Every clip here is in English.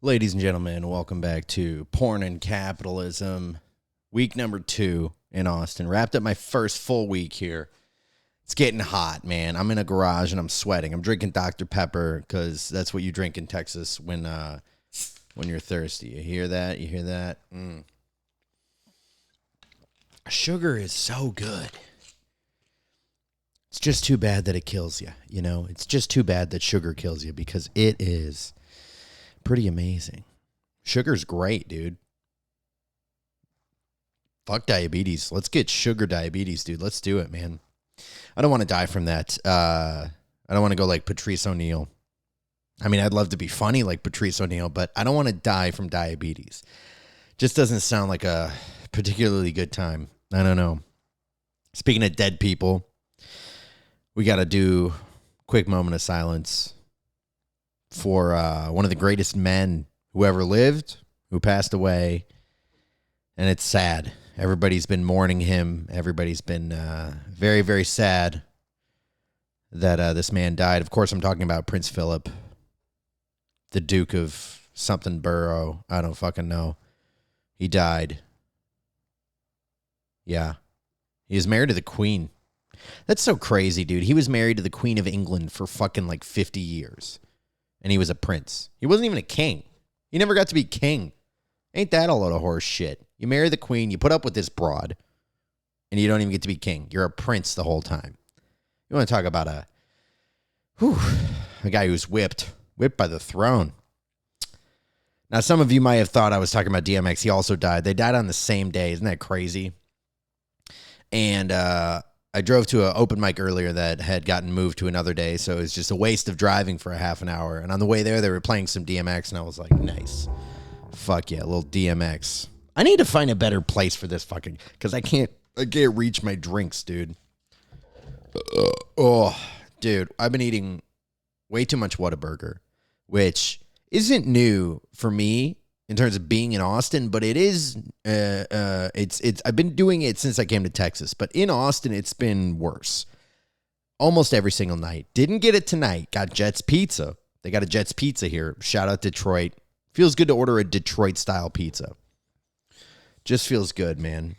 Ladies and gentlemen, welcome back to Porn and Capitalism, week number 2 in Austin. Wrapped up my first full week here. It's getting hot, man. I'm in a garage and I'm sweating. I'm drinking Dr. Pepper because that's what you drink in Texas when you're thirsty. You hear that? You hear that? Sugar is so good. It's just too bad that it kills you, you know? It's just too bad that sugar kills you because it is pretty amazing. Sugar's great, dude. Fuck diabetes. Let's get sugar diabetes, dude. Let's do it, man. I don't want to die from that. I don't want to go like Patrice O'Neal. I mean, I'd love to be funny like Patrice O'Neal, but I don't want to die from diabetes. Just doesn't sound like a particularly good time. I don't know. Speaking of dead people, we got to do a quick moment of silence for one of the greatest men who ever lived, who passed away. And it's sad. Everybody's been mourning him. Everybody's been very, very sad that this man died. Of course, I'm talking about Prince Philip, the Duke of something Borough. I don't fucking know. He died. Yeah. He was married to the Queen. That's so crazy, dude. He was married to the Queen of England for fucking like 50 years. And he was a prince. He wasn't even a king. He never got to be king. Ain't that a load of horse shit? You marry the queen, you put up with this broad, and you don't even get to be king. You're a prince the whole time. You want to talk about a guy who's whipped by the throne. Now, some of you might have thought I was talking about DMX. He also died. They died on the same day. Isn't that crazy? And I drove to an open mic earlier that had gotten moved to another day, so it was just a waste of driving for a half an hour. And on the way there, they were playing some DMX, and I was like, nice. Fuck yeah, a little DMX. I need to find a better place for this fucking, because I can't reach my drinks, dude. Dude, I've been eating way too much Whataburger, which isn't new for me in terms of being in Austin, but it is, I've been doing it since I came to Texas, but in Austin, it's been worse. Almost every single night. Didn't get it tonight. Got Jet's Pizza. They got a Jet's Pizza here. Shout out Detroit. Feels good to order a Detroit-style pizza. Just feels good, man.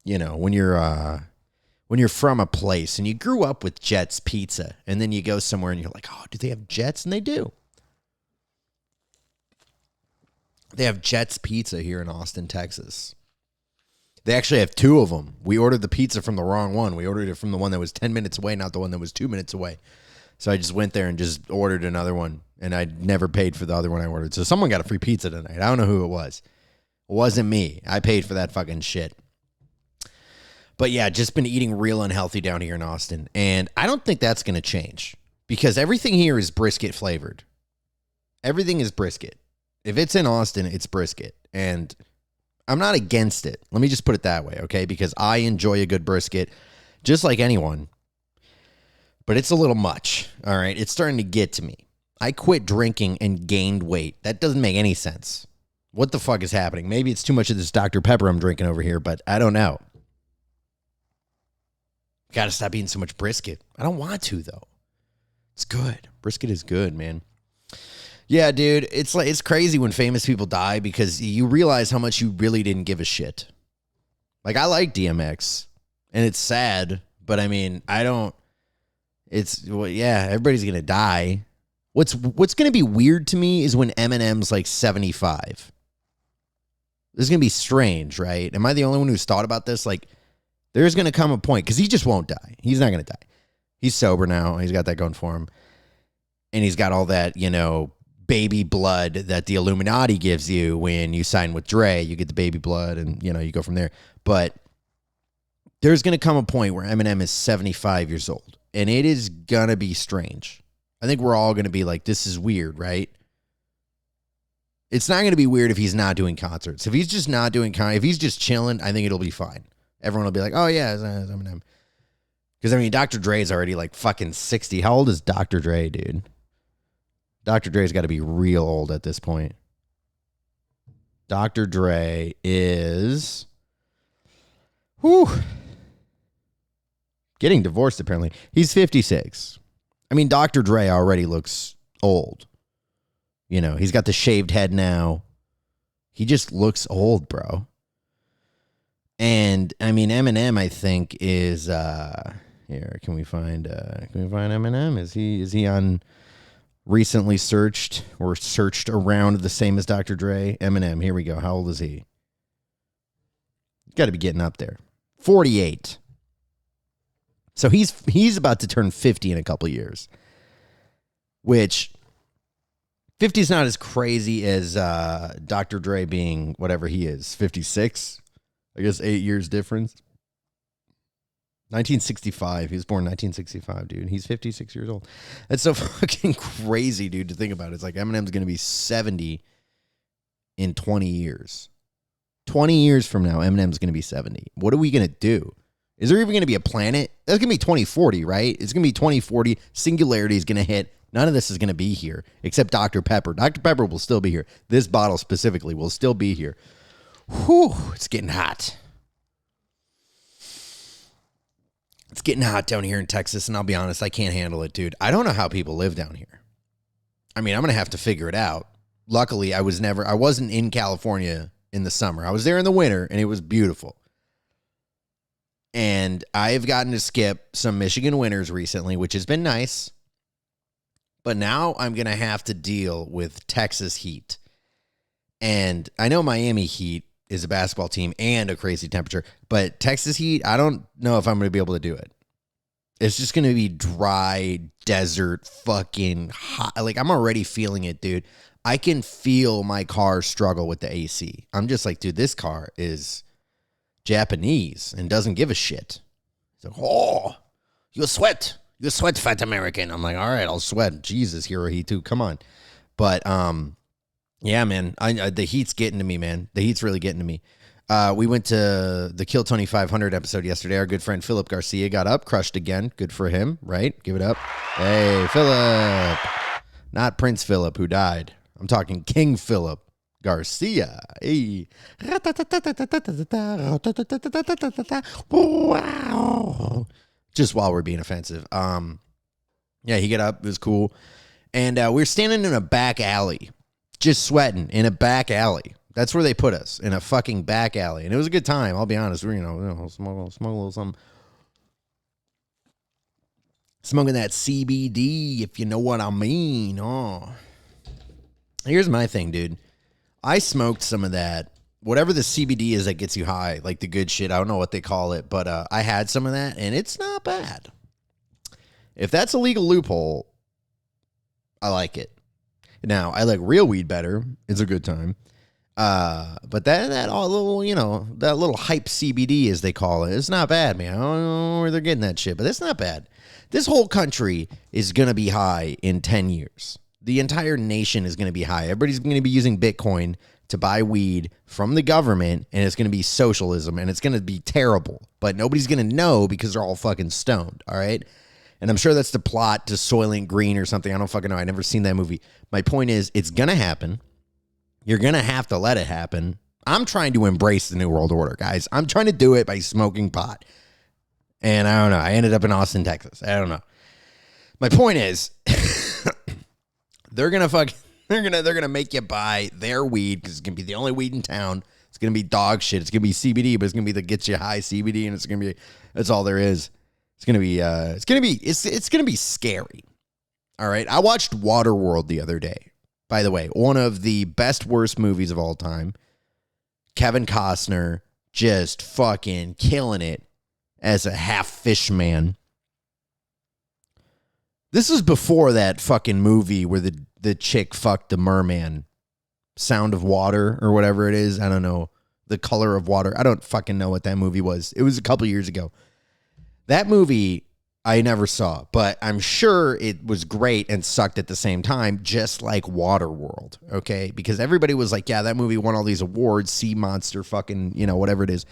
You know, when you're from a place and you grew up with Jet's Pizza, and then you go somewhere and you're like, oh, do they have Jets? And they do. They have Jet's Pizza here in Austin, Texas. They actually have 2 of them. We ordered the pizza from the wrong one. We ordered it from the one that was 10 minutes away, not the one that was 2 minutes away. So I just went there and just ordered another one, and I never paid for the other one I ordered. So someone got a free pizza tonight. I don't know who it was. It wasn't me. I paid for that fucking shit. But yeah, just been eating real unhealthy down here in Austin, and I don't think that's going to change because everything here is brisket flavored. Everything is brisket. If it's in Austin, it's brisket. And I'm not against it. Let me just put it that way, okay? Because I enjoy a good brisket, just like anyone. But it's a little much, all right? It's starting to get to me. I quit drinking and gained weight. That doesn't make any sense. What the fuck is happening? Maybe it's too much of this Dr. Pepper I'm drinking over here, but I don't know. Got to stop eating so much brisket. I don't want to, though. It's good. Brisket is good, man. Yeah, dude, it's crazy when famous people die because you realize how much you really didn't give a shit. Like, I like DMX, and it's sad, but I mean, everybody's going to die. What's going to be weird to me is when Eminem's like 75. This is going to be strange, right? Am I the only one who's thought about this? Like, there's going to come a point, because he just won't die. He's not going to die. He's sober now. He's got that going for him. And he's got all that, you know, baby blood that the Illuminati gives you when you sign with Dre. You get the baby blood and, you know, you go from there. But there's going to come a point where Eminem is 75 years old, and it is going to be strange. I think we're all going to be like, this is weird, right? It's not going to be weird if he's not doing concerts. If he's just not doing if he's just chilling, I think it'll be fine. Everyone will be like, oh, yeah, it's Eminem. Because, I mean, Dr. Dre's already like fucking 60. How old is Dr. Dre, dude? Dr. Dre's got to be real old at this point. Dr. Dre is getting divorced, apparently. He's 56. I mean, Dr. Dre already looks old. You know, he's got the shaved head now. He just looks old, bro. And I mean, Eminem, I think, is here. Can we find Eminem? Is he on recently searched or searched around the same as Dr. Dre? Eminem, here we go. How old is he? Got to be getting up there. 48. So he's about to turn 50 in a couple years. Which 50 is not as crazy as Dr. Dre being whatever he is, 56. I guess 8 years difference. 1965. He was born 1965, dude. He's 56 years old. That's so fucking crazy, dude, to think about. It's like Eminem's going to be 70 in 20 years. 20 years from now, Eminem's going to be 70. What are we going to do? Is there even going to be a planet? That's going to be 2040, right? It's going to be 2040. Singularity is going to hit. None of this is going to be here except Dr. Pepper. Dr. Pepper will still be here. This bottle specifically will still be here. Whew, it's getting hot. It's getting hot down here in Texas, and I'll be honest, I can't handle it, dude. I don't know how people live down here. I mean, I'm going to have to figure it out. Luckily, I wasn't in California in the summer. I was there in the winter, and it was beautiful. And I've gotten to skip some Michigan winters recently, which has been nice. But now I'm going to have to deal with Texas heat. And I know Miami Heat is a basketball team and a crazy temperature, but Texas Heat, I don't know if I'm going to be able to do it. It's just going to be dry, desert, fucking hot. Like, I'm already feeling it, dude. I can feel my car struggle with the AC. I'm just like, dude, this car is Japanese and doesn't give a shit. It's like, oh, you sweat. You sweat, fat American. I'm like, all right, I'll sweat. Jesus, Hirohi too. Come on. But, yeah, man, the heat's getting to me, man. The heat's really getting to me. We went to the Kill Tony 500 episode yesterday. Our good friend Philip Garcia got up, crushed again. Good for him, right? Give it up. Hey, Philip. Not Prince Philip, who died. I'm talking King Philip Garcia. Hey. Wow. Just while we're being offensive. Yeah, he got up. It was cool. And we were standing in a back alley. Just sweating in a back alley. That's where they put us, in a fucking back alley. And it was a good time, I'll be honest. We're, smoke a little something. Smoking that CBD, if you know what I mean. Oh. Here's my thing, dude. I smoked some of that, whatever the CBD is that gets you high, like the good shit. I don't know what they call it, but I had some of that, and it's not bad. If that's a legal loophole, I like it. Now, I like real weed better. It's a good time. But that all little, that little hype CBD, as they call it, it's not bad, man. I don't know where they're getting that shit, but it's not bad. This whole country is going to be high in 10 years. The entire nation is going to be high. Everybody's going to be using Bitcoin to buy weed from the government, and it's going to be socialism, and it's going to be terrible. But nobody's going to know because they're all fucking stoned, all right? And I'm sure that's the plot to Soylent Green or something. I don't fucking know. I never seen that movie. My point is, it's going to happen. You're going to have to let it happen. I'm trying to embrace the New World Order, guys. I'm trying to do it by smoking pot. And I don't know. I ended up in Austin, Texas. I don't know. My point is, they're going to make you buy their weed because it's going to be the only weed in town. It's going to be dog shit. It's going to be CBD, but it's going to be the gets you high CBD, and it's going to be, that's all there is. It's going to be scary. All right. I watched Waterworld the other day. By the way, one of the best, worst movies of all time. Kevin Costner just fucking killing it as a half fish man. This is before that fucking movie where the chick fucked the merman. Sound of Water or whatever it is. I don't know. The Color of Water. I don't fucking know what that movie was. It was a couple years ago. That movie I never saw, but I'm sure it was great and sucked at the same time, just like Waterworld, okay? Because everybody was like, yeah, that movie won all these awards, sea monster fucking, whatever it is.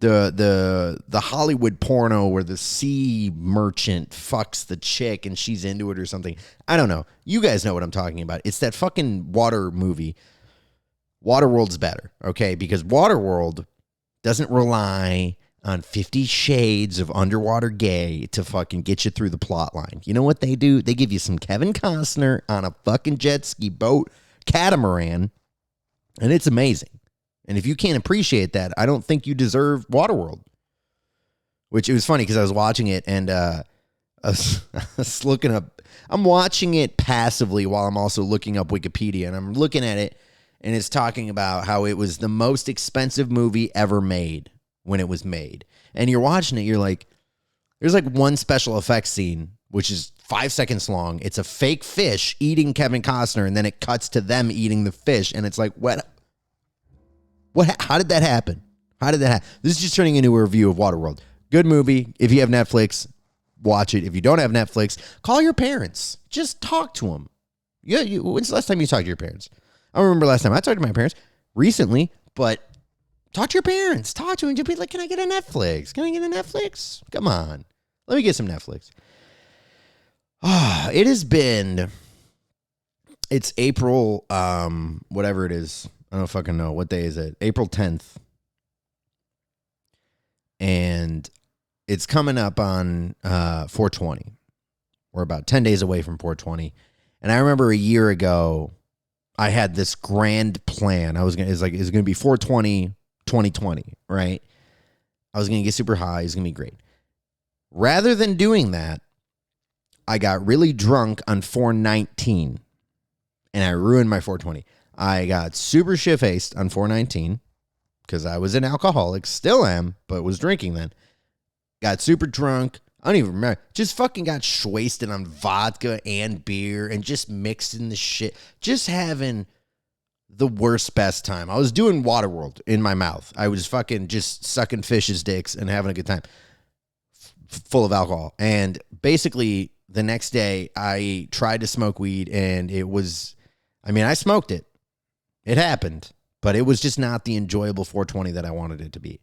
The Hollywood porno where the sea merchant fucks the chick and she's into it or something. I don't know. You guys know what I'm talking about. It's that fucking water movie. Waterworld's better, okay? Because Waterworld doesn't rely on 50 Shades of Underwater Gay to fucking get you through the plot line. You know what they do? They give you some Kevin Costner on a fucking jet ski boat catamaran, and it's amazing. And if you can't appreciate that, I don't think you deserve Waterworld. Which it was funny because I was watching it and I was looking up. I'm watching it passively while I'm also looking up Wikipedia, and I'm looking at it, and it's talking about how it was the most expensive movie ever made when it was made. And you're watching it, you're like, there's like one special effects scene, which is 5 seconds long. It's a fake fish eating Kevin Costner, and then it cuts to them eating the fish, and it's like, what? How did that happen? How did that happen? This is just turning into a review of Waterworld. Good movie. If you have Netflix, watch it. If you don't have Netflix, call your parents. Just talk to them. Yeah, when's the last time you talked to your parents? I don't remember last time I talked to my parents recently, but talk to your parents. Talk to them. Just be like, can I get a Netflix? Can I get a Netflix? Come on. Let me get some Netflix. It has been, it's April, whatever it is. I don't fucking know. What day is it? April 10th. And it's coming up on 420. We're about 10 days away from 420. And I remember a year ago, I had this grand plan. It's going to be 420, 2020, right? I was going to get super high. It's going to be great. Rather than doing that, I got really drunk on 419. And I ruined my 420. I got super shit-faced on 419 because I was an alcoholic, still am, but was drinking then. Got super drunk. I don't even remember. Just fucking got wasted on vodka and beer and just mixing the shit. Just having the worst, best time. I was doing Waterworld in my mouth. I was fucking just sucking fish's dicks and having a good time. Full of alcohol. And basically, the next day, I tried to smoke weed and it was, I smoked it. It happened, but it was just not the enjoyable 420 that I wanted it to be.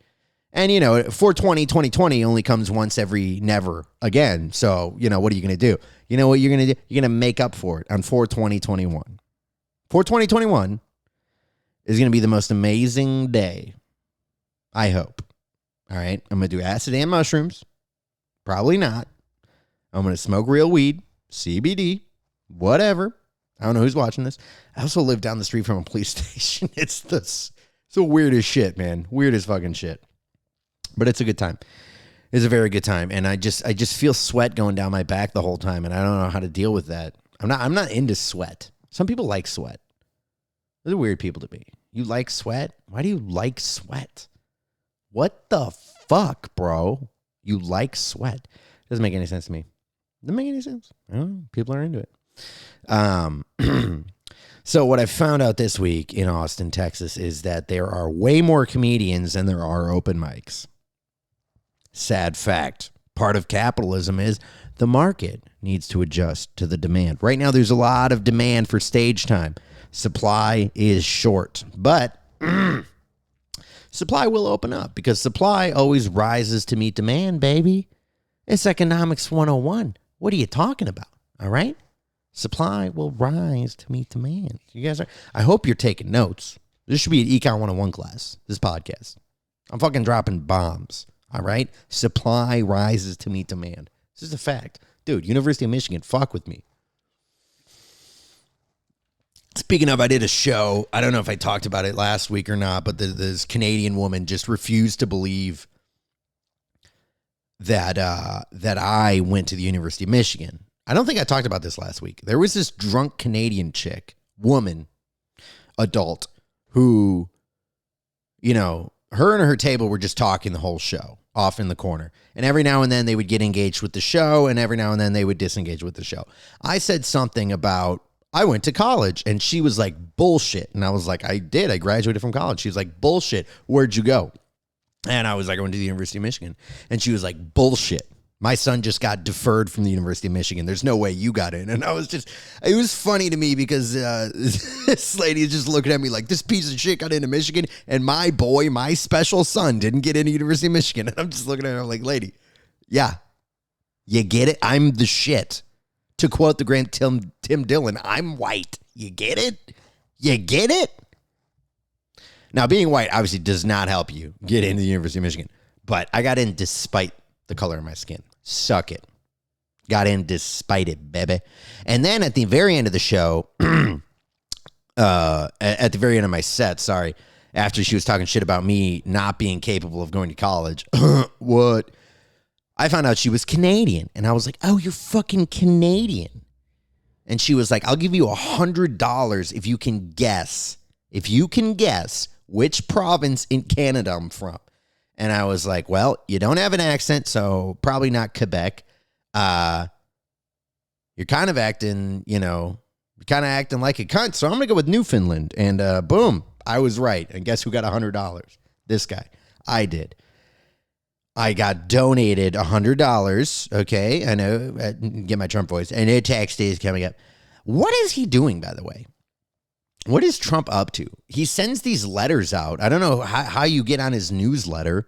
And, 420, 2020 only comes once every never again. So, what are you going to do? You know what you're going to do? You're going to make up for it on 420, 21. 420, 21 is going to be the most amazing day. I hope. All right. I'm going to do acid and mushrooms. Probably not. I'm going to smoke real weed, CBD, whatever. I don't know who's watching this. I also live down the street from a police station. It's the weirdest shit, man. Weirdest fucking shit. But it's a good time. It's a very good time. And I just feel sweat going down my back the whole time. And I don't know how to deal with that. I'm not into sweat. Some people like sweat. Those are weird people to be. You like sweat? Why do you like sweat? What the fuck, bro? You like sweat. Doesn't make any sense to me. Doesn't make any sense. I don't know. People are into it. So what I found out this week in Austin, Texas, is that there are way more comedians than there are open mics. Sad fact. Part of capitalism is the market needs to adjust to the demand. Right now, there's a lot of demand for stage time. Supply is short, but supply will open up because supply always rises to meet demand, baby. It's economics 101. What are you talking about? All right? Supply will rise to meet demand. You guys I hope you're taking notes. This should be an Econ 101 class, this podcast. I'm fucking dropping bombs. All right? Supply rises to meet demand. This is a fact. Dude, University of Michigan, fuck with me. Speaking of, I did a show. I don't know if I talked about it last week or not, but this Canadian woman just refused to believe that I went to the University of Michigan. I don't think I talked about this last week. There was this drunk Canadian woman, adult, who, her and her table were just talking the whole show off in the corner. And every now and then they would get engaged with the show, and every now and then they would disengage with the show. I said something about, I went to college, and she was like, bullshit. And I was like, I did. I graduated from college. She was like, bullshit. Where'd you go? And I was like, I went to the University of Michigan. And she was like, bullshit. My son just got deferred from the University of Michigan. There's no way you got in. And it was funny to me because this lady is just looking at me like, this piece of shit got into Michigan, and my boy, my special son, didn't get into University of Michigan. And I'm just looking at her like, lady, yeah, you get it? I'm the shit. To quote the great Tim Dillon, I'm white. You get it? You get it? Now, being white obviously does not help you get into the University of Michigan. But I got in despite the color of my skin. Suck it. Got in despite it, baby. And then at the very end of the show, at the very end of my set, sorry, after she was talking shit about me not being capable of going to college. What? I found out she was Canadian, and I was like, oh, you're fucking Canadian. And she was like, I'll give you $100 if you can guess. If you can guess which province in Canada I'm from. And I was like, well, you don't have an accent, so probably not Quebec. You're kind of acting, you're kind of acting like a cunt, so I'm going to go with Newfoundland. And boom, I was right. And guess who got $100? This guy. I did. I got donated $100. Okay, I know. Get my Trump voice. And a tax day is coming up. What is he doing, by the way? What is Trump up to? He sends these letters out. I don't know how you get on his newsletter,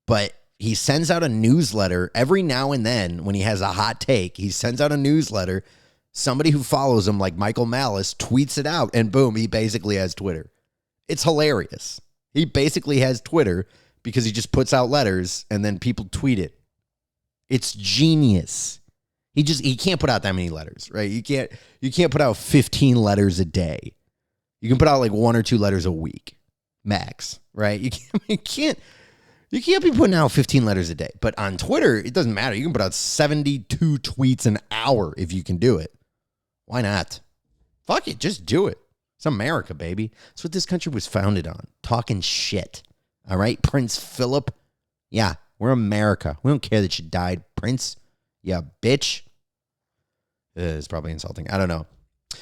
but he sends out a newsletter every now and then when he has a hot take. He sends out a newsletter. Somebody who follows him, like Michael Malice, tweets it out, and boom, he basically has Twitter. It's hilarious. He basically has Twitter because he just puts out letters and then people tweet it. It's genius. He can't put out that many letters, right? You can't put out 15 letters a day. You can put out like 1 or 2 letters a week, max, right? You can't be putting out 15 letters a day. But on Twitter, it doesn't matter. You can put out 72 tweets an hour if you can do it. Why not? Fuck it, just do it. It's America, baby. That's what this country was founded on. Talking shit. All right, Prince Philip. Yeah, we're America. We don't care that you died, Prince. Yeah, bitch. It's probably insulting. I don't know.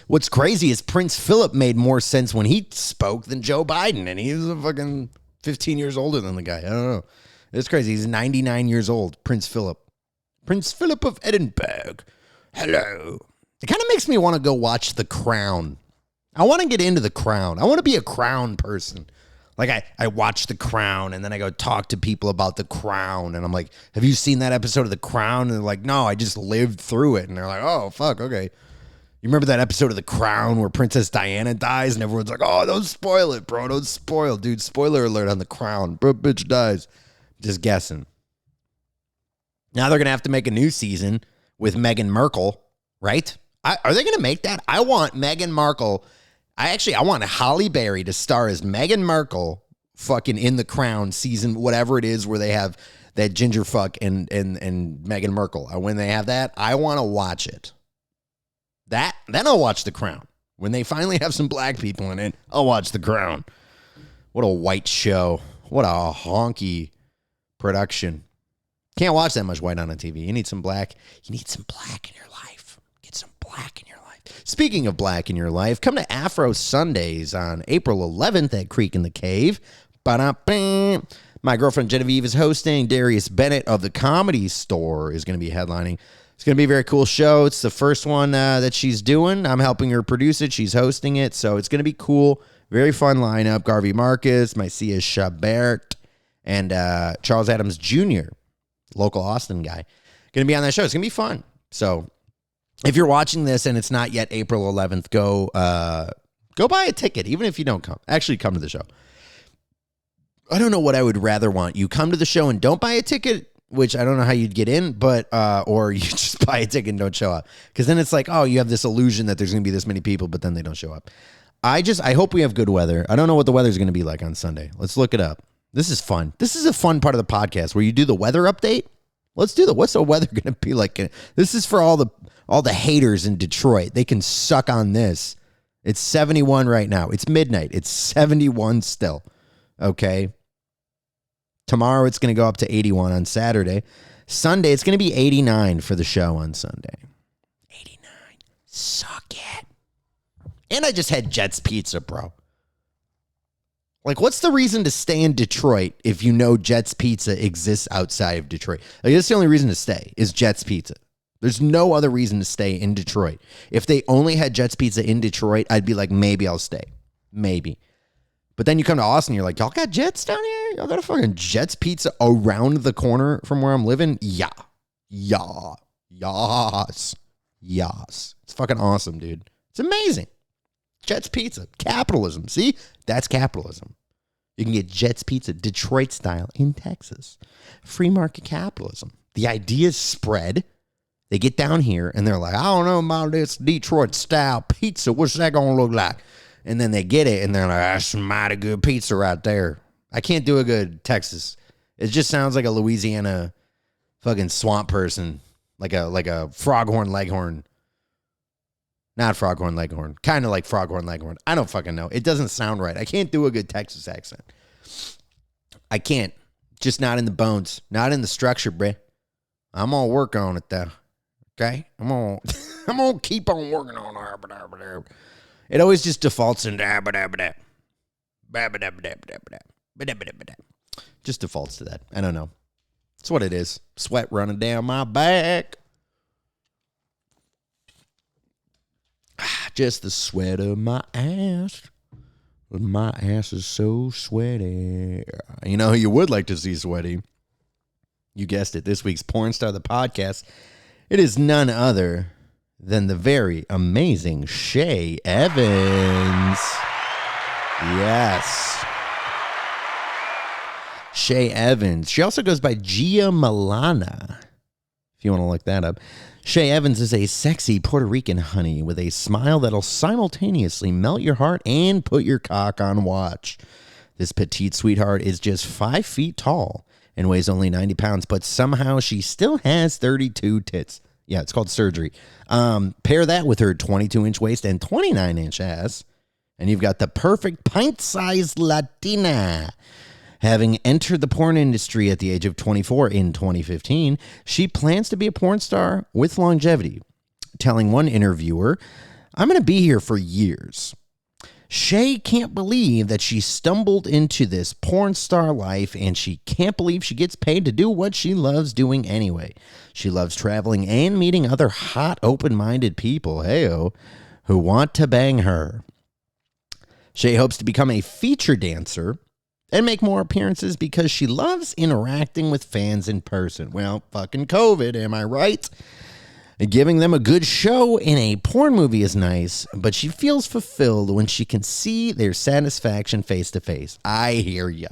What's crazy is Prince Philip made more sense when he spoke than Joe Biden, and he was a fucking 15 years older than the guy. I don't know. It's crazy. He's 99 years old, Prince Philip. Prince Philip of Edinburgh. Hello. It kind of makes me want to go watch The Crown. I want to get into The Crown. I want to be a Crown person. Like, I watch The Crown, and then I go talk to people about The Crown, and I'm like, have you seen that episode of The Crown? And they're like, no, I just lived through it. And they're like, oh, fuck, okay. You remember that episode of The Crown where Princess Diana dies, and everyone's like, oh, don't spoil it, bro, don't spoil. Dude, spoiler alert on The Crown. Bro, bitch dies. Just guessing. Now they're going to have to make a new season with Meghan Markle, right? Are they going to make that? I want Meghan Markle. I want Halle Berry to star as Meghan Markle fucking in The Crown season, whatever it is, where they have that ginger fuck and Meghan Markle. When they have that, I want to watch it. Then I'll watch The Crown. When they finally have some black people in it, I'll watch The Crown. What a white show. What a honky production. Can't watch that much white on TV. You need some black. You need some black in your life. Get some black in your life. Speaking of black in your life, come to Afro Sundays on April 11th at Creek in the Cave. Ba-da-bam. My girlfriend Genevieve is hosting. Darius Bennett of the Comedy Store is going to be headlining. It's going to be a very cool show. It's the first one that she's doing. I'm helping her produce it. She's hosting it. So it's going to be cool. Very fun lineup. Garvey Marcus, Mycia Chabert, and Charles Adams Jr., local Austin guy, going to be on that show. It's going to be fun. So if you're watching this and it's not yet April 11th, go buy a ticket, even if you don't come. Actually, come to the show. I don't know what I would rather want. You come to the show and don't buy a ticket, which I don't know how you'd get in, but or you just buy a ticket and don't show up. Because then it's like, oh, you have this illusion that there's going to be this many people, but then they don't show up. I hope we have good weather. I don't know what the weather's going to be like on Sunday. Let's look it up. This is fun. This is a fun part of the podcast where you do the weather update. Let's do what's the weather going to be like? This is for all the haters in Detroit. They can suck on this. It's 71 right now. It's midnight. It's 71 still. Okay. Tomorrow it's going to go up to 81 on Saturday. Sunday it's going to be 89 for the show on Sunday. 89. Suck it. And I just had Jets Pizza, bro. Like, what's the reason to stay in Detroit if you know Jets Pizza exists outside of Detroit? Like, that's the only reason to stay is Jets Pizza. There's no other reason to stay in Detroit. If they only had Jets Pizza in Detroit, I'd be like, maybe I'll stay. Maybe. But then you come to Austin, you're like, y'all got Jets down here? Y'all got a fucking Jets Pizza around the corner from where I'm living? Yeah. Yeah. Yas. Yas. It's fucking awesome, dude. It's amazing. Jets Pizza. Capitalism. See? That's capitalism. You can get Jets Pizza, Detroit style, in Texas. Free market capitalism. The ideas spread. They get down here and they're like, I don't know about this Detroit style pizza. What's that going to look like? And then they get it and they're like, that's some mighty good pizza right there. I can't do a good Texas. It just sounds like a Louisiana fucking swamp person. Like a Froghorn Leghorn. Not Froghorn Leghorn. Kind of like Froghorn Leghorn. I don't fucking know. It doesn't sound right. I can't do a good Texas accent. I can't. Just not in the bones. Not in the structure, bruh. I'm going to work on it, though. Okay? I'm gonna keep on working on it. It always just defaults into just defaults to that. I don't know. It's what it is. Sweat running down my back. Just the sweat of my ass. My ass is so sweaty. You know who you would like to see sweaty? You guessed it. This week's Porn Star of the podcast. It is none other than the very amazing Shay Evans. Yes. Shay Evans. She also goes by Gia Milana, if you want to look that up. Shay Evans is a sexy Puerto Rican honey with a smile that'll simultaneously melt your heart and put your cock on watch. This petite sweetheart is just 5 feet tall and weighs only 90 pounds, but somehow she still has 32 tits. Yeah, it's called surgery. Pair that with her 22-inch waist and 29-inch ass, and you've got the perfect pint-sized Latina. Having entered the porn industry at the age of 24 in 2015, she plans to be a porn star with longevity, telling one interviewer, I'm going to be here for years. Shay can't believe that she stumbled into this porn star life, and she can't believe she gets paid to do what she loves doing anyway. She loves traveling and meeting other hot, open-minded people, heyo, who want to bang her. Shay hopes to become a feature dancer and make more appearances because she loves interacting with fans in person. Well, fucking COVID, am I right? Giving them a good show in a porn movie is nice, but she feels fulfilled when she can see their satisfaction face to face. I hear ya.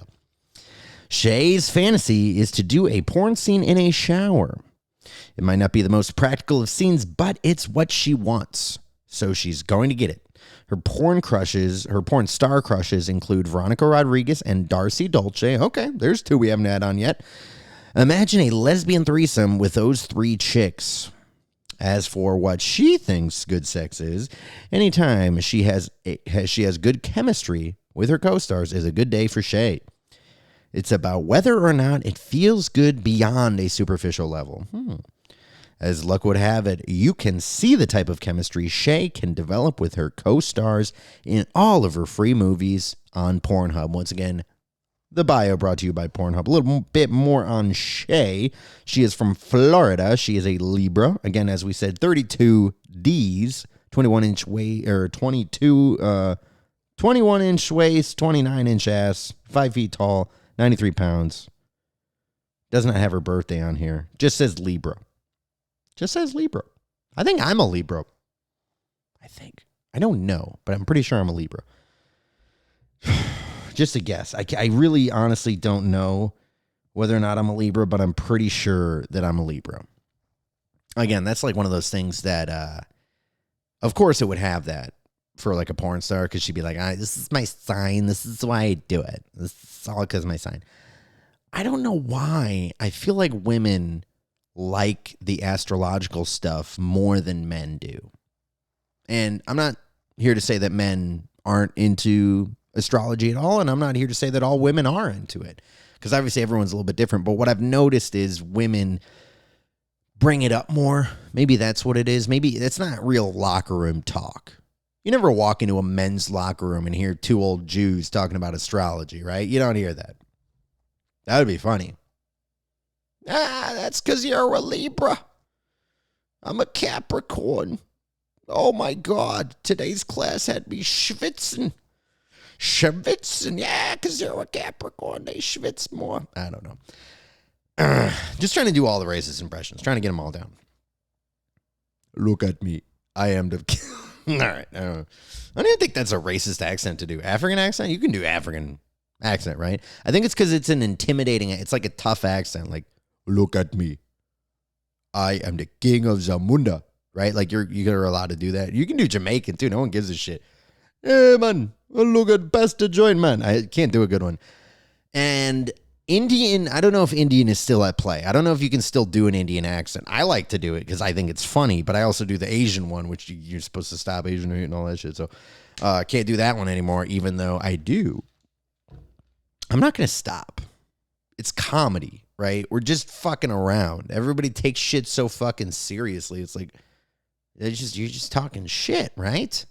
Shay's fantasy is to do a porn scene in a shower. It might not be the most practical of scenes, but it's what she wants, so she's going to get it. Her porn star crushes include Veronica Rodriguez and Darcy Dolce. Okay, there's two we haven't had on yet. Imagine a lesbian threesome with those three chicks. As for what she thinks good sex is, anytime she has good chemistry with her co-stars is a good day for Shay. It's about whether or not it feels good beyond a superficial level. As luck would have it, you can see the type of chemistry Shay can develop with her co-stars in all of her free movies on Pornhub. Once again, the bio brought to you by Pornhub. A little bit more on Shay. She is from Florida. She is a Libra. Again, as we said, 32 Ds, 21-inch waist, or 21-inch waist, 29-inch ass, 5 feet tall, 93 pounds. Does not have her birthday on here. Just says Libra. Just says Libra. I think I'm a Libra. I don't know, but I'm pretty sure I'm a Libra. Just a guess. I really honestly don't know whether or not I'm a Libra, but I'm pretty sure that I'm a Libra. Again, that's like one of those things that, of course it would have that for like a porn star, because she'd be like, this is my sign. This is why I do it. This is all because of my sign. I don't know why. I feel like women like the astrological stuff more than men do. And I'm not here to say that men aren't into astrology at all, and I'm not here to say that all women are into it, because obviously everyone's a little bit different. But what I've noticed is women bring it up more. Maybe that's what it is. Maybe it's not real locker room talk. You never walk into a men's locker room and hear two old Jews talking about astrology, right? You don't hear that. That would be funny. That's because you're a Libra. I'm a Capricorn. Oh my God, today's class had me schwitzing. Yeah, because they're a Capricorn. They schwitz more. I don't know. Just trying to do all the racist impressions. Trying to get them all down. Look at me. I am the... All right. I don't even think that's a racist accent to do. African accent? You can do African accent, right? I think it's because it's an intimidating... It's like a tough accent. Like, look at me. I am the king of Zamunda, right? Like you're allowed to do that. You can do Jamaican too. No one gives a shit. Hey man, look at best to join, man. I can't do a good one. And Indian, I don't know if Indian is still at play. I don't know if you can still do an Indian accent. I like to do it because I think it's funny, but I also do the Asian one, which you're supposed to stop Asian and all that shit. So I can't do that one anymore, even though I do. I'm not going to stop. It's comedy, right? We're just fucking around. Everybody takes shit so fucking seriously. It's like, you're just talking shit, right?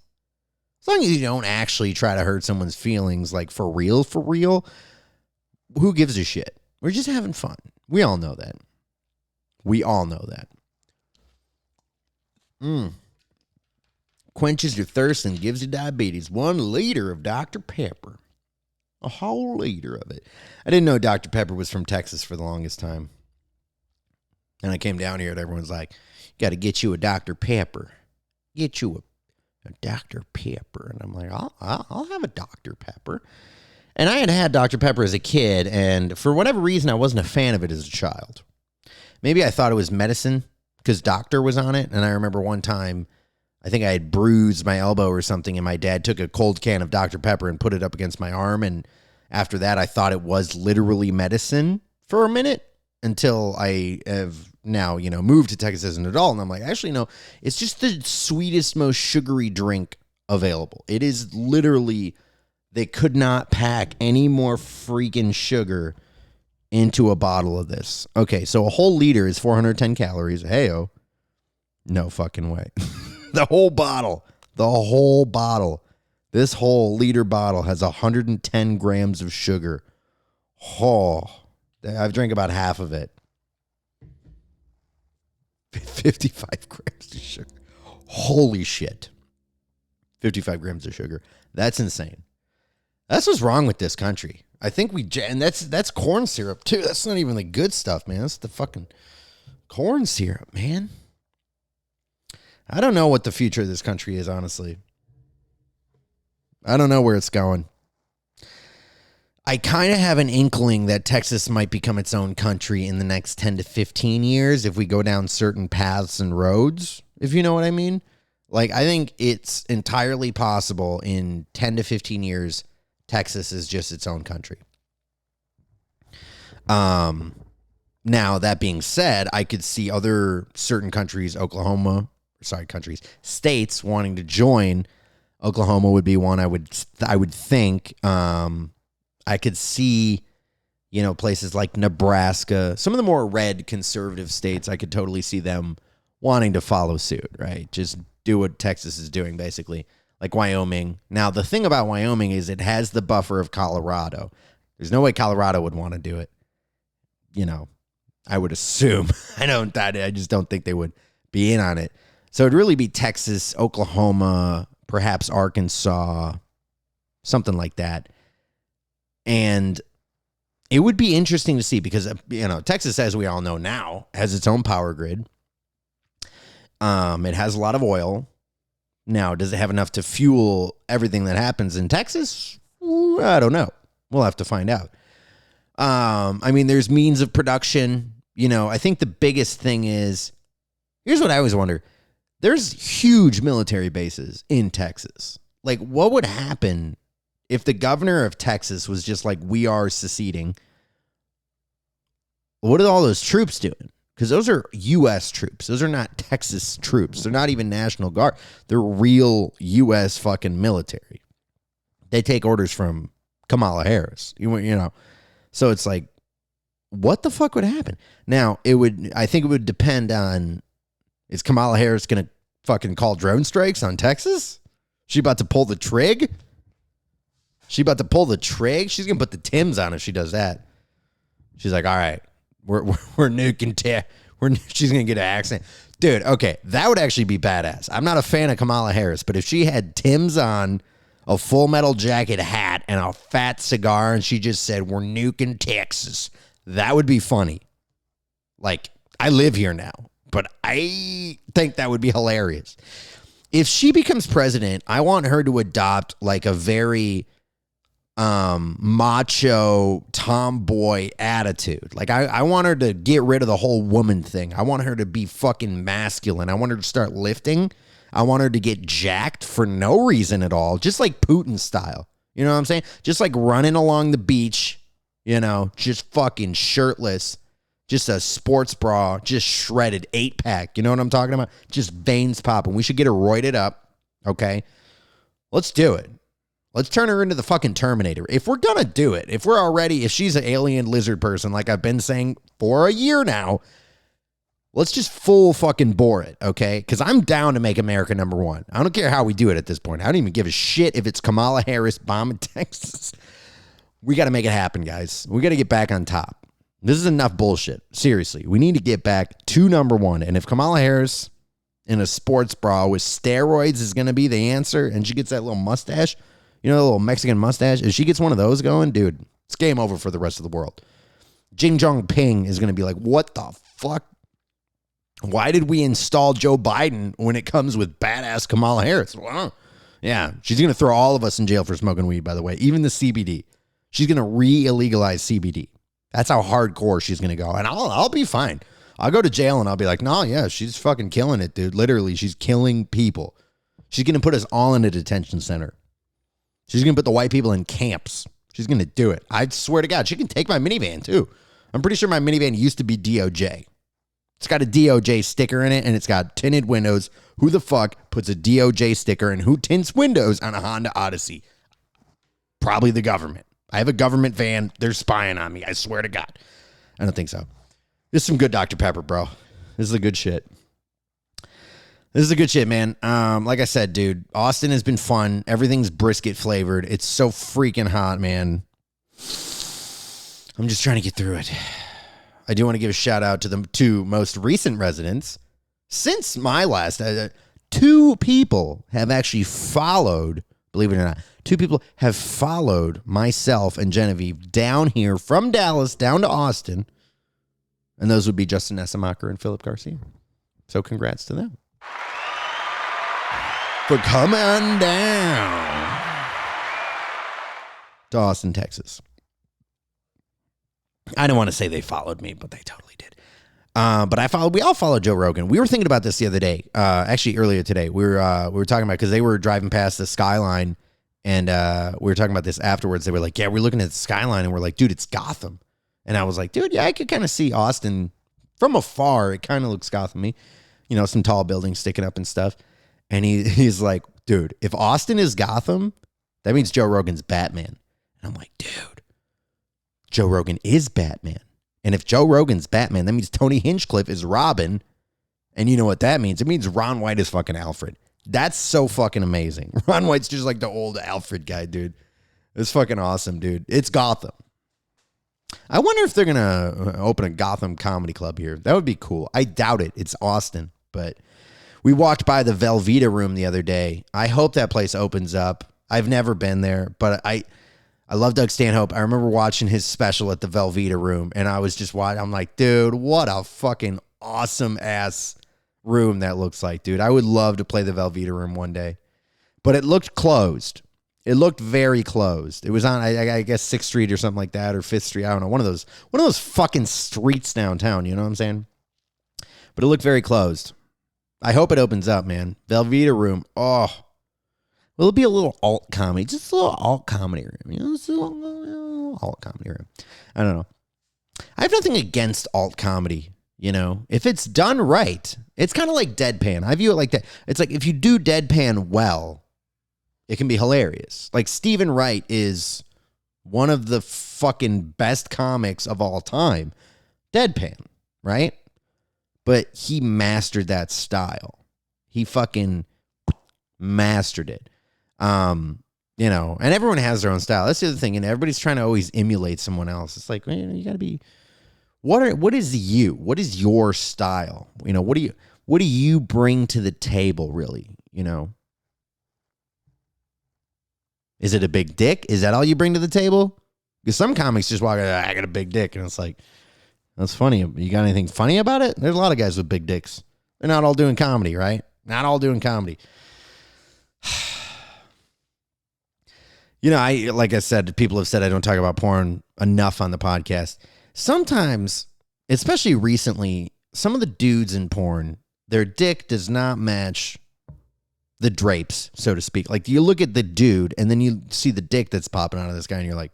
As long as you don't actually try to hurt someone's feelings, like for real, who gives a shit? We're just having fun. We all know that. Quenches your thirst and gives you diabetes. 1 liter of Dr. Pepper. A whole liter of it. I didn't know Dr. Pepper was from Texas for the longest time. And I came down here and everyone's like, got to get you a Dr. Pepper. Get you a Dr. Pepper. And I'm like, I'll have a Dr. Pepper. And I had Dr. Pepper as a kid, and for whatever reason, I wasn't a fan of it as a child. Maybe I thought it was medicine because doctor was on it. And I remember one time, I think I had bruised my elbow or something, and my dad took a cold can of Dr. Pepper and put it up against my arm. And after that, I thought it was literally medicine for a minute until I have now, moved to Texas as an adult. And I'm like, actually, no, it's just the sweetest, most sugary drink available. It is literally... They could not pack any more freaking sugar into a bottle of this. Okay, so a whole liter is 410 calories. Hey-o. No fucking way. The whole bottle. This whole liter bottle has 110 grams of sugar. Oh, I've drank about half of it. 55 grams of sugar. Holy shit. 55 grams of sugar. That's insane. That's what's wrong with this country. I think and that's corn syrup too. That's not even the good stuff, man. That's the fucking corn syrup, man. I don't know what the future of this country is, honestly. I don't know where it's going. I kind of have an inkling that Texas might become its own country in the next 10 to 15 years if we go down certain paths and roads, if you know what I mean. Like, I think it's entirely possible in 10 to 15 years Texas is just its own country. Now, that being said, I could see other certain countries, states wanting to join. Oklahoma would be one I would think. I could see, places like Nebraska, some of the more red conservative states, I could totally see them wanting to follow suit, right? Just do what Texas is doing, basically. Like Wyoming. Now, the thing about Wyoming is it has the buffer of Colorado. There's no way Colorado would want to do it. I would assume. I just don't think they would be in on it. So it'd really be Texas, Oklahoma, perhaps Arkansas, something like that. And it would be interesting to see because, Texas, as we all know now, has its own power grid. It has a lot of oil. Now, does it have enough to fuel everything that happens in Texas? I don't know. We'll have to find out. There's means of production. I think the biggest thing is, here's what I always wonder. There's huge military bases in Texas. Like, what would happen if the governor of Texas was just like, we are seceding? What are all those troops doing? Because those are U.S. troops. Those are not Texas troops. They're not even National Guard. They're real U.S. fucking military. They take orders from Kamala Harris. So it's like, what the fuck would happen? Now, I think it would depend on, is Kamala Harris going to fucking call drone strikes on Texas? She about to pull the trig? She's going to put the Timbs on if she does that. She's like, all right. We're nuking she's going to get an accent. Dude, okay, that would actually be badass. I'm not a fan of Kamala Harris, but if she had Tim's on, a Full Metal Jacket hat, and a fat cigar, and she just said, we're nuking Texas, that would be funny. Like, I live here now, but I think that would be hilarious. If she becomes president, I want her to adopt like a very macho tomboy attitude. Like I want her to get rid of the whole woman thing. I want her to be fucking masculine. I want her to start lifting. I want her to get jacked for no reason at all, just like Putin style. You know what I'm saying? Just like running along the beach, you know, just fucking shirtless, just a sports bra, just shredded 8-pack. You know what I'm talking about? Just veins popping. We should get her roided up. Okay. Let's do it. Let's turn her into the fucking Terminator. If we're going to do it, if she's an alien lizard person, like I've been saying for a year now, let's just full fucking bore it, okay? Because I'm down to make America number one. I don't care how we do it at this point. I don't even give a shit if it's Kamala Harris bombing Texas. We got to make it happen, guys. We got to get back on top. This is enough bullshit. Seriously, we need to get back to number one. And if Kamala Harris in a sports bra with steroids is going to be the answer, and she gets that little mustache, you know, the little Mexican mustache, if she gets one of those going, dude, it's game over for the rest of the world. Jing Ping is going to be like, what the fuck? Why did we install Joe Biden when it comes with badass Kamala Harris? Well, yeah, she's going to throw all of us in jail for smoking weed, by the way, even the CBD. She's going to re-illegalize CBD. That's how hardcore she's going to go. And I'll be fine. I'll go to jail and I'll be like, no, yeah, she's fucking killing it, dude. Literally, she's killing people. She's going to put us all in a detention center. She's going to put the white people in camps. She's going to do it. I swear to God, she can take my minivan, too. I'm pretty sure my minivan used to be DOJ. It's got a DOJ sticker in it, and it's got tinted windows. Who the fuck puts a DOJ sticker and who tints windows on a Honda Odyssey? Probably the government. I have a government van. They're spying on me. I swear to God. I don't think so. This is some good Dr. Pepper, bro. This is the good shit. This is the good shit, man. Like I said, dude, Austin has been fun. Everything's brisket flavored. It's so freaking hot, man. I'm just trying to get through it. I do want to give a shout out to the two most recent residents. Since my last, 2 people have actually followed, believe it or not, 2 people have followed myself and Genevieve down here from Dallas down to Austin. And those would be Justin Essemacher and Philip Garcia. So congrats to them for coming down to Austin, Texas. I don't want to say they followed me, but they totally did. But we all followed Joe Rogan. We were thinking about this the other day, actually earlier today. We were talking about, because they were driving past the skyline, and we were talking about this afterwards. They were like, yeah, we're looking at the skyline, and we're like, dude, it's Gotham. And I was like, dude, yeah, I could kind of see Austin from afar. It kind of looks Gotham-y. You know, some tall buildings sticking up and stuff. And he's like, dude, if Austin is Gotham, that means Joe Rogan's Batman. And I'm like, dude, Joe Rogan is Batman. And if Joe Rogan's Batman, that means Tony Hinchcliffe is Robin. And you know what that means? It means Ron White is fucking Alfred. That's so fucking amazing. Ron White's just like the old Alfred guy, dude. It's fucking awesome, dude. It's Gotham. I wonder if they're going to open a Gotham comedy club here. That would be cool. I doubt it. It's Austin. But we walked by the Velveeta room the other day. I hope that place opens up. I've never been there, but I love Doug Stanhope. I remember watching his special at the Velveeta room, and I was just watching. I'm like, dude, what a fucking awesome ass room that looks like, dude. I would love to play the Velveeta room one day, but it looked closed. It looked very closed. It was on, I guess, 6th Street or something like that, or 5th Street. I don't know. One of those fucking streets downtown. You know what I'm saying? But it looked very closed. I hope it opens up, man. Velveeta room. Oh, will it be a little alt comedy? Just a little alt comedy room. You know, just a little alt comedy room. I don't know. I have nothing against alt comedy. You know, if it's done right, it's kind of like deadpan. I view it like that. It's like if you do deadpan well, it can be hilarious. Like Stephen Wright is one of the fucking best comics of all time. Deadpan, right? But he mastered that style. He fucking mastered it. You know, and everyone has their own style. That's the other thing. And everybody's trying to always emulate someone else. It's like, man, you got to be, what is you? What is your style? You know, what do you bring to the table, really? You know, is it a big dick? Is that all you bring to the table? Because some comics just walk, I got a big dick. And it's like, that's funny. You got anything funny about it? There's a lot of guys with big dicks. They're not all doing comedy, right? Not all doing comedy. Like I said, people have said I don't talk about porn enough on the podcast. Sometimes, especially recently, some of the dudes in porn, their dick does not match the drapes, so to speak. Like, you look at the dude and then you see the dick that's popping out of this guy and you're like,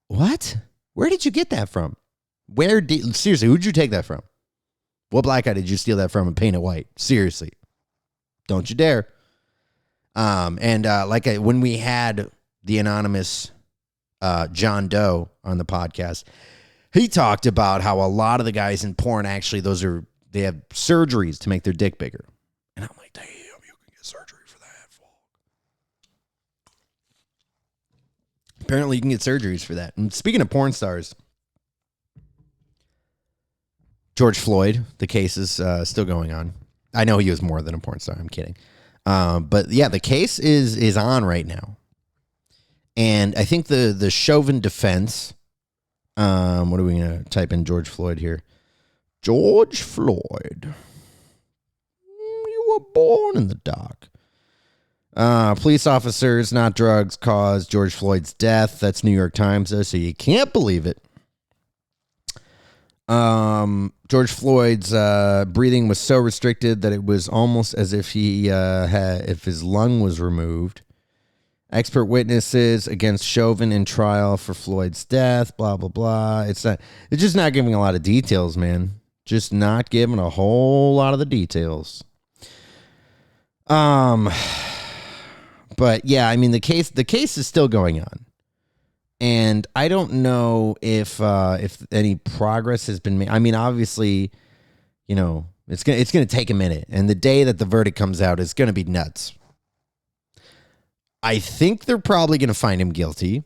what? Where did you get that from? Seriously, who'd you take that from? What black guy did you steal that from and paint it white? Seriously. Don't you dare. When we had the anonymous John Doe on the podcast, he talked about how a lot of the guys in porn actually they have surgeries to make their dick bigger. And I'm like, damn, you can get surgery for that. Apparently you can get surgeries for that. And speaking of porn stars, George Floyd, the case is still going on. I know he was more than a porn star. I'm kidding. But yeah, the case is on right now. And I think the Chauvin defense, what are we going to type in George Floyd here? George Floyd. You were born in the dark. Police officers, not drugs, caused George Floyd's death. That's New York Times, though, so you can't believe it. George Floyd's breathing was so restricted that it was almost as if if his lung was removed. Expert witnesses against Chauvin in trial for Floyd's death, blah, blah, blah. It's just not giving a lot of details, man. Just not giving a whole lot of the details. But yeah, I mean, the case is still going on. And I don't know if any progress has been made. I mean, obviously, it's gonna take a minute, and the day that the verdict comes out is gonna be nuts. I think they're probably gonna find him guilty,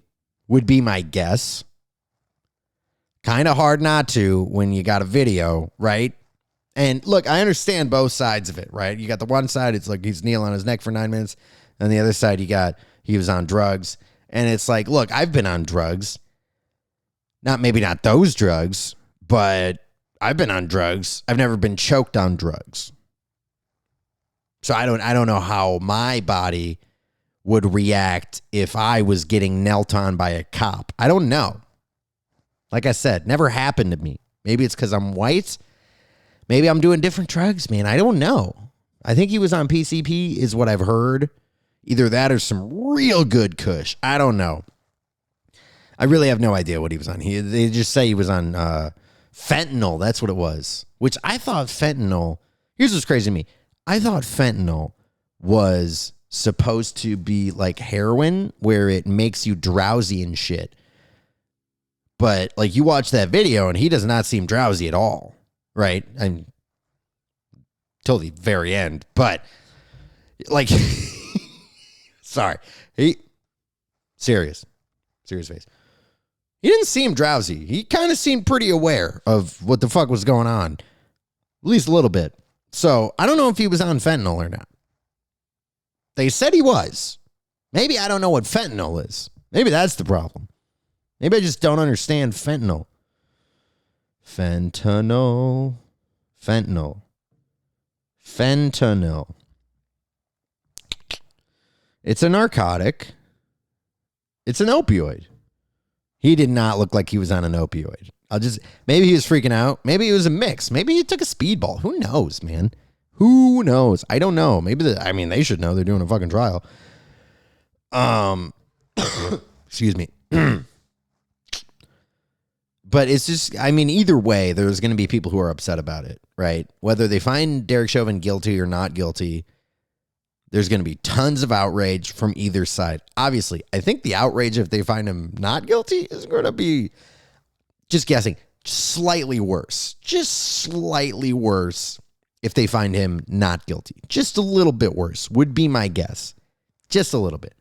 would be my guess. Kind of hard not to when you got a video, right? And look, I understand both sides of it, right? You got the one side, it's like he's kneeling on his neck for 9 minutes, and the other side, he was on drugs. And it's like, look, I've been on drugs. Maybe not those drugs, but I've been on drugs. I've never been choked on drugs. So I don't know how my body would react if I was getting knelt on by a cop. I don't know. Like I said, never happened to me. Maybe it's because I'm white. Maybe I'm doing different drugs, man. I don't know. I think he was on PCP is what I've heard. Either that or some real good kush. I don't know. I really have no idea what he was on. They just say he was on fentanyl. That's what it was. Which I thought fentanyl. Here's what's crazy to me. I thought fentanyl was supposed to be like heroin, where it makes you drowsy and shit. But like, you watch that video and he does not seem drowsy at all, right? And till the very end. But like. Sorry. Serious face. He didn't seem drowsy. He kind of seemed pretty aware of what the fuck was going on. At least a little bit. So I don't know if he was on fentanyl or not. They said he was. Maybe I don't know what fentanyl is. Maybe that's the problem. Maybe I just don't understand fentanyl. Fentanyl. It's a narcotic. It's an opioid. He did not look like he was on an opioid. Maybe he was freaking out. Maybe it was a mix. Maybe he took a speedball. Who knows, man? Who knows? I don't know. Maybe they should know. They're doing a fucking trial. Excuse me. But it's just, I mean, either way, there's going to be people who are upset about it, right? Whether they find Derek Chauvin guilty or not guilty, there's going to be tons of outrage from either side. Obviously, I think the outrage if they find him not guilty is going to be, just guessing, slightly worse. Just slightly worse if they find him not guilty. Just a little bit worse would be my guess. Just a little bit.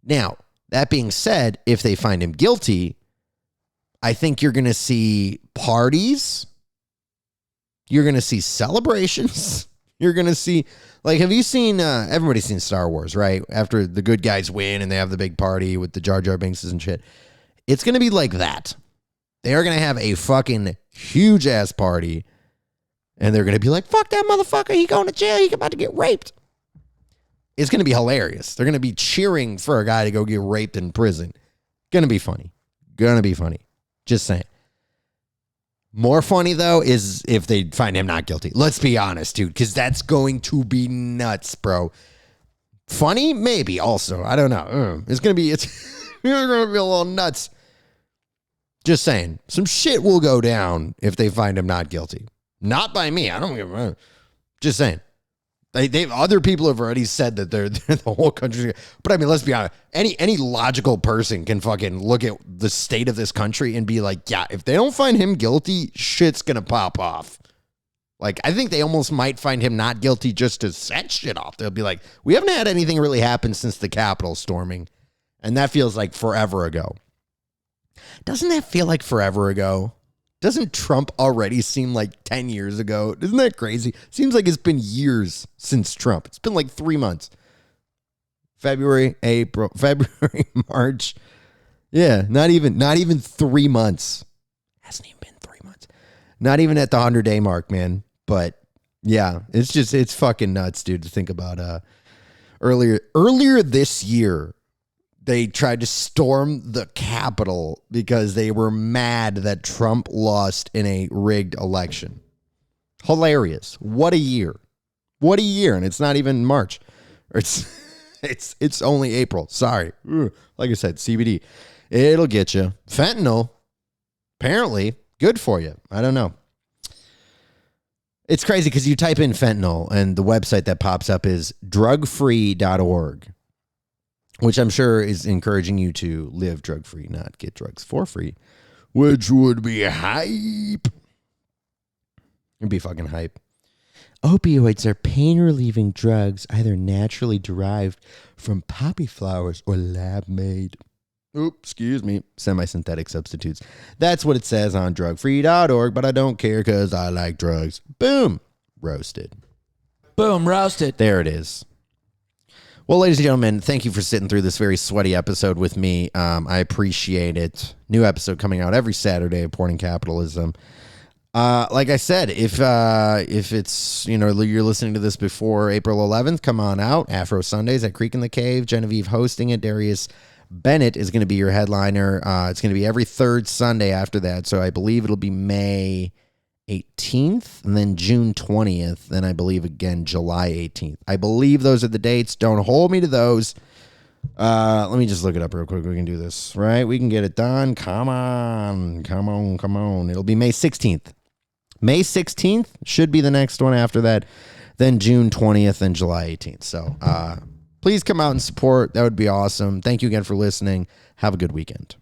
Now, that being said, if they find him guilty, I think you're going to see parties. You're going to see celebrations. You're going to see, like, have you seen, everybody's seen Star Wars, right? After the good guys win and they have the big party with the Jar Jar Binkses and shit. It's going to be like that. They are going to have a fucking huge ass party. And they're going to be like, fuck that motherfucker. He going to jail. He about to get raped. It's going to be hilarious. They're going to be cheering for a guy to go get raped in prison. Going to be funny. Going to be funny. Just saying. More funny, though, is if they find him not guilty. Let's be honest, dude, because that's going to be nuts, bro. Funny? Maybe also. I don't know. It's going to be a little nuts. Just saying. Some shit will go down if they find him not guilty. Not by me. I don't give a... Just saying. Other people have already said that they're the whole country. But I mean, let's be honest. Any logical person can fucking look at the state of this country and be like, yeah, if they don't find him guilty, shit's going to pop off. Like, I think they almost might find him not guilty just to set shit off. They'll be like, we haven't had anything really happen since the Capitol storming. And that feels like forever ago. Doesn't that feel like forever ago? Doesn't Trump already seem like 10 years ago? Isn't that crazy? Seems like it's been years since Trump. It's been like 3 months. February, March. Yeah, not even 3 months. Hasn't even been 3 months. Not even at the 100-day mark, man. But yeah, it's fucking nuts, dude, to think about. Earlier this year, they tried to storm the Capitol because they were mad that Trump lost in a rigged election. Hilarious. What a year. What a year. And it's not even March. It's only April. Sorry. Like I said, CBD. It'll get you. Fentanyl. Apparently. Good for you. I don't know. It's crazy because you type in fentanyl and the website that pops up is drugfree.org. Which I'm sure is encouraging you to live drug-free, not get drugs for free. Which would be hype. It'd be fucking hype. Opioids are pain-relieving drugs either naturally derived from poppy flowers or lab-made. Excuse me. Semi-synthetic substitutes. That's what it says on drugfree.org, but I don't care because I like drugs. Boom. Roasted. Boom, roasted. There it is. Well, ladies and gentlemen, thank you for sitting through this very sweaty episode with me. I appreciate it. New episode coming out every Saturday of Porting Capitalism. Like I said, if it's, you're listening to this before April 11th, come on out. Afro Sundays at Creek in the Cave. Genevieve hosting it. Darius Bennett is going to be your headliner. It's going to be every third Sunday after that. So I believe it'll be May 18th and then June 20th. Then I believe again July 18th. I believe those are the dates. Don't hold me to those. Let me just look it up real quick. We can do this, right? We can get it done. Come on. It'll be May 16th. May 16th should be the next one after that. Then June 20th and July 18th. So please come out and support. That would be awesome. Thank you again for listening. Have a good weekend.